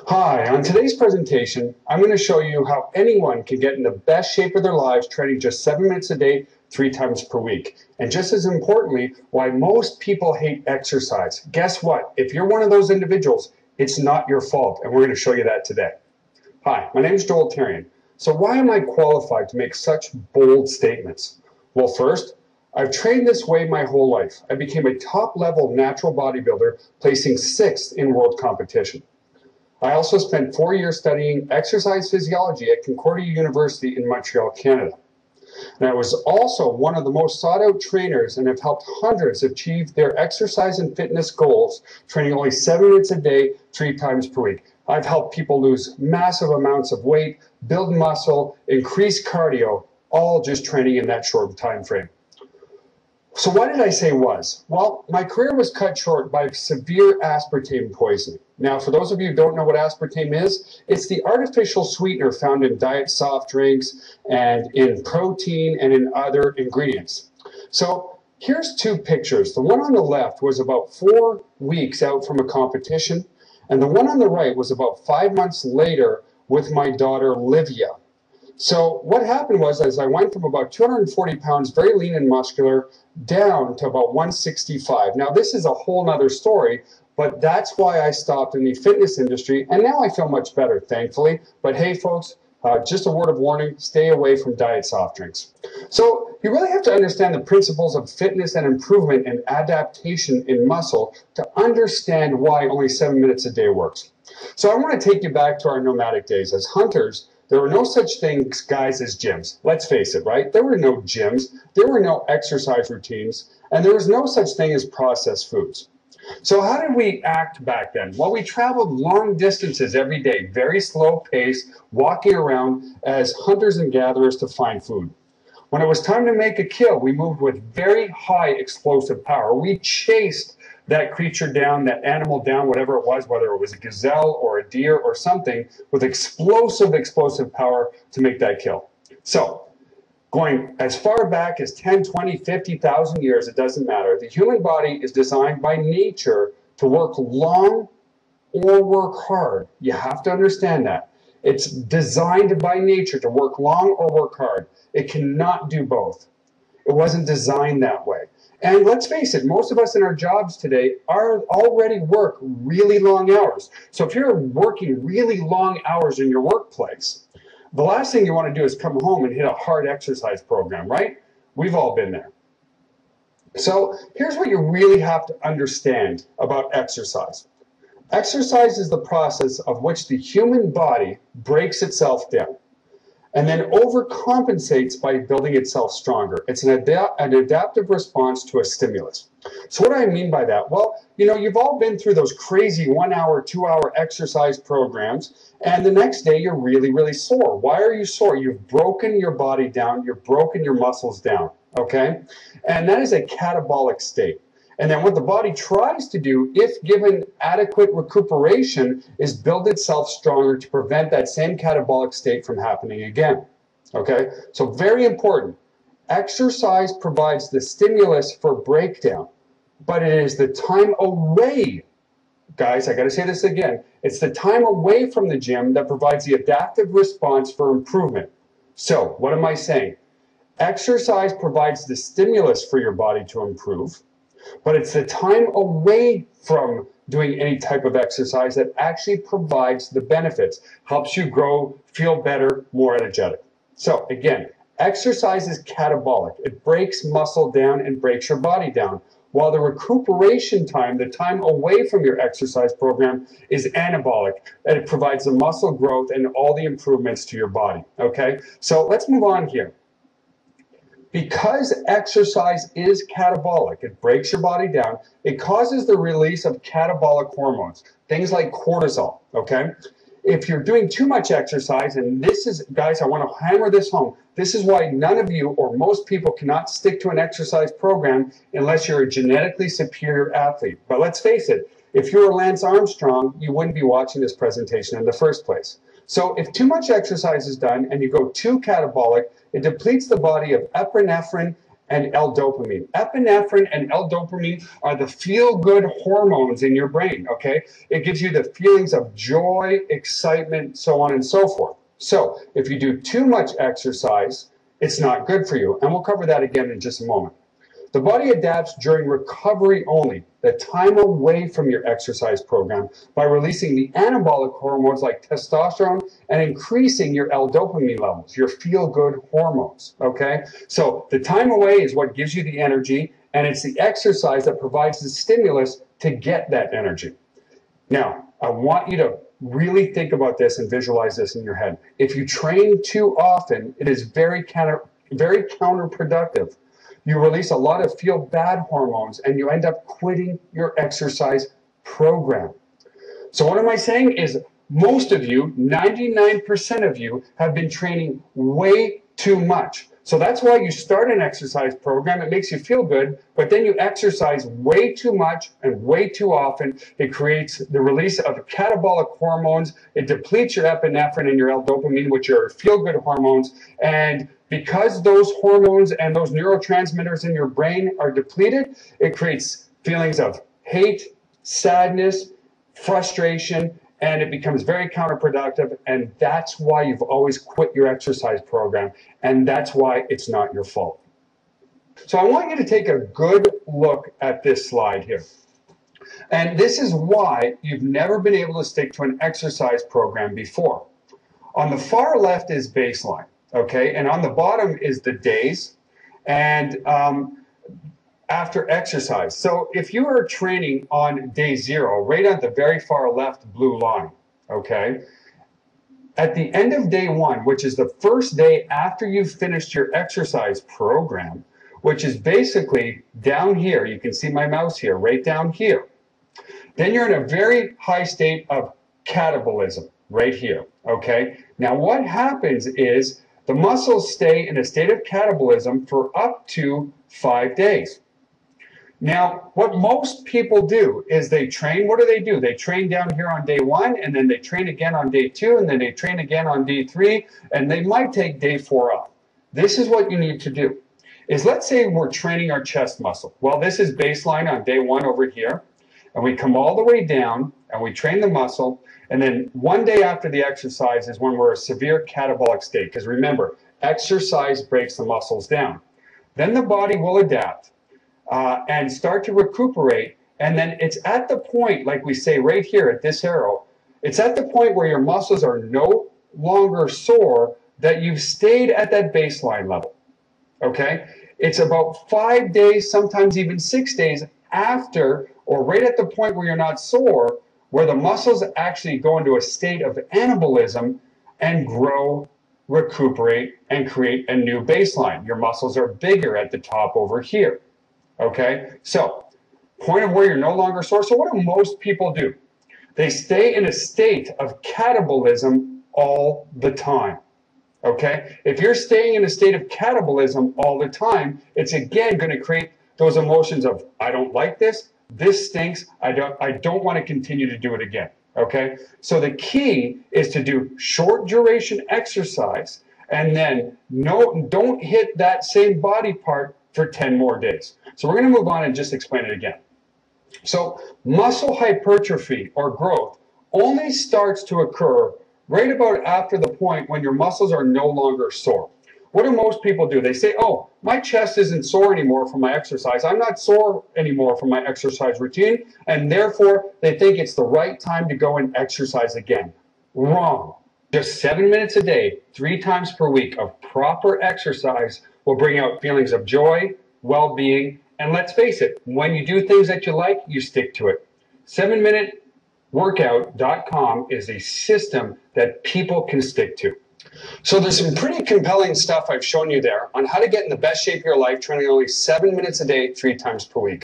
Hi, on today's presentation, I'm going to show you how anyone can get in the best shape of their lives training just 7 minutes a day, 3 times per week. And just as importantly, why most people hate exercise. Guess what? If you're one of those individuals, it's not your fault, and we're going to show you that today. Hi, my name is Joel Therrien. So why am I qualified to make such bold statements? Well, first, I've trained this way my whole life. I became a top-level natural bodybuilder, placing 6th in world competition. I also spent 4 years studying exercise physiology at Concordia University in Montreal, Canada. And I was also one of the most sought-out trainers and have helped hundreds achieve their exercise and fitness goals, training only 7 minutes a day, 3 times per week. I've helped people lose massive amounts of weight, build muscle, increase cardio, all just training in that short time frame. So why did I say was? Well, my career was cut short by severe aspartame poisoning. Now, for those of you who don't know what aspartame is, it's the artificial sweetener found in diet soft drinks and in protein and in other ingredients. So here's 2 pictures. The one on the left was about 4 weeks out from a competition, and the one on the right was about 5 months later with my daughter, Livia. So what happened was, as I went from about 240 pounds, very lean and muscular, down to about 165. Now, this is a whole nother story, but that's why I stopped in the fitness industry, and now I feel much better, thankfully. But hey, folks, just a word of warning, stay away from diet soft drinks. So you really have to understand the principles of fitness and improvement and adaptation in muscle to understand why only 7 minutes a day works. So I want to take you back to our nomadic days. As hunters, there were no such things, guys, as gyms. Let's face it, right? There were no gyms, there were no exercise routines, and there was no such thing as processed foods. So how did we act back then? Well, we traveled long distances every day, very slow pace, walking around as hunters and gatherers to find food. When it was time to make a kill, we moved with very high explosive power. We chased that creature down, that animal down, whatever it was, whether it was a gazelle or a deer or something, with explosive power to make that kill. So, going as far back as 10, 20, 50,000 years, it doesn't matter. The human body is designed by nature to work long or work hard. You have to understand that. It's designed by nature to work long or work hard. It cannot do both. It wasn't designed that way. And let's face it, most of us in our jobs today already work really long hours. So if you're working really long hours in your workplace, the last thing you want to do is come home and hit a hard exercise program, right? We've all been there. So here's what you really have to understand about exercise. Exercise is the process of which the human body breaks itself down and then overcompensates by building itself stronger. It's an adaptive response to a stimulus. So what do I mean by that? Well, you know, you've all been through those crazy 1 hour, 2 hour exercise programs, and the next day you're really, really sore. Why are you sore? You've broken your body down, you've broken your muscles down, okay? And that is a catabolic state. And then what the body tries to do, if given adequate recuperation, is build itself stronger to prevent that same catabolic state from happening again. Okay? So very important. Exercise provides the stimulus for breakdown, but it is the time away. Guys, I got to say this again. It's the time away from the gym that provides the adaptive response for improvement. So, what am I saying? Exercise provides the stimulus for your body to improve, but it's the time away from doing any type of exercise that actually provides the benefits, helps you grow, feel better, more energetic. So again, exercise is catabolic. It breaks muscle down and breaks your body down, while the recuperation time, the time away from your exercise program, is anabolic, and it provides the muscle growth and all the improvements to your body, okay? So let's move on here. Because exercise is catabolic, it breaks your body down, it causes the release of catabolic hormones, things like cortisol, okay? If you're doing too much exercise, and this is, guys, I want to hammer this home, this is why none of you or most people cannot stick to an exercise program unless you're a genetically superior athlete. But let's face it, if you were Lance Armstrong, you wouldn't be watching this presentation in the first place. So if too much exercise is done and you go too catabolic, it depletes the body of epinephrine and L-dopamine. Epinephrine and L-dopamine are the feel-good hormones in your brain, okay? It gives you the feelings of joy, excitement, so on and so forth. So if you do too much exercise, it's not good for you. And we'll cover that again in just a moment. The body adapts during recovery only, the time away from your exercise program, by releasing the anabolic hormones like testosterone and increasing your L-dopamine levels, your feel-good hormones, okay? So the time away is what gives you the energy, and it's the exercise that provides the stimulus to get that energy. Now, I want you to really think about this and visualize this in your head. If you train too often, it is very counterproductive. You release a lot of feel-bad hormones and you end up quitting your exercise program. So what am I saying is most of you, 99% of you, have been training way too much. So that's why you start an exercise program. It makes you feel good, but then you exercise way too much and way too often. It creates the release of catabolic hormones. It depletes your epinephrine and your L-dopamine, which are feel-good hormones. And because those hormones and those neurotransmitters in your brain are depleted, it creates feelings of hate, sadness, frustration, and it becomes very counterproductive, and that's why you've always quit your exercise program, and that's why it's not your fault. So I want you to take a good look at this slide here. And this is why you've never been able to stick to an exercise program before. On the far left is baseline, okay? And on the bottom is the days and after exercise. So if you are training on day 0, right at the very far left blue line, okay, at the end of day 1, which is the first day after you've finished your exercise program, which is basically down here, you can see my mouse here, right down here, then you're in a very high state of catabolism, right here, okay? Now what happens is the muscles stay in a state of catabolism for up to 5 days. Now, what most people do is they train. What do? They train down here on day 1, and then they train again on day 2, and then they train again on day 3, and they might take day 4 off. This is what you need to do. Is let's say we're training our chest muscle. Well, this is baseline on day 1 over here, and we come all the way down, and we train the muscle, and then one day after the exercise is when we're in a severe catabolic state, because remember, exercise breaks the muscles down. Then the body will adapt. And start to recuperate, and then it's at the point, like we say right here at this arrow, it's at the point where your muscles are no longer sore, that you've stayed at that baseline level, okay? It's about 5 days, sometimes even 6 days after, or right at the point where you're not sore, where the muscles actually go into a state of anabolism and grow, recuperate, and create a new baseline. Your muscles are bigger at the top over here. Okay, so point of where you're no longer sore. So what do most people do? They stay in a state of catabolism all the time. Okay, if you're staying in a state of catabolism all the time, it's again going to create those emotions of I don't like this, this stinks, I don't want to continue to do it again. Okay, so the key is to do short duration exercise, and then don't hit that same body part for 10 more days. So we're going to move on and just explain it again. So muscle hypertrophy or growth only starts to occur right about after the point when your muscles are no longer sore. What do most people do? They say, oh, my chest isn't sore anymore from my exercise. I'm not sore anymore from my exercise routine, and therefore they think it's the right time to go and exercise again. Wrong. Just 7 minutes a day, 3 times per week of proper exercise will bring out feelings of joy, well-being, and let's face it, when you do things that you like, you stick to it. 7minuteworkout.com is a system that people can stick to. So there's some pretty compelling stuff I've shown you there on how to get in the best shape of your life, training only 7 minutes a day, 3 times per week.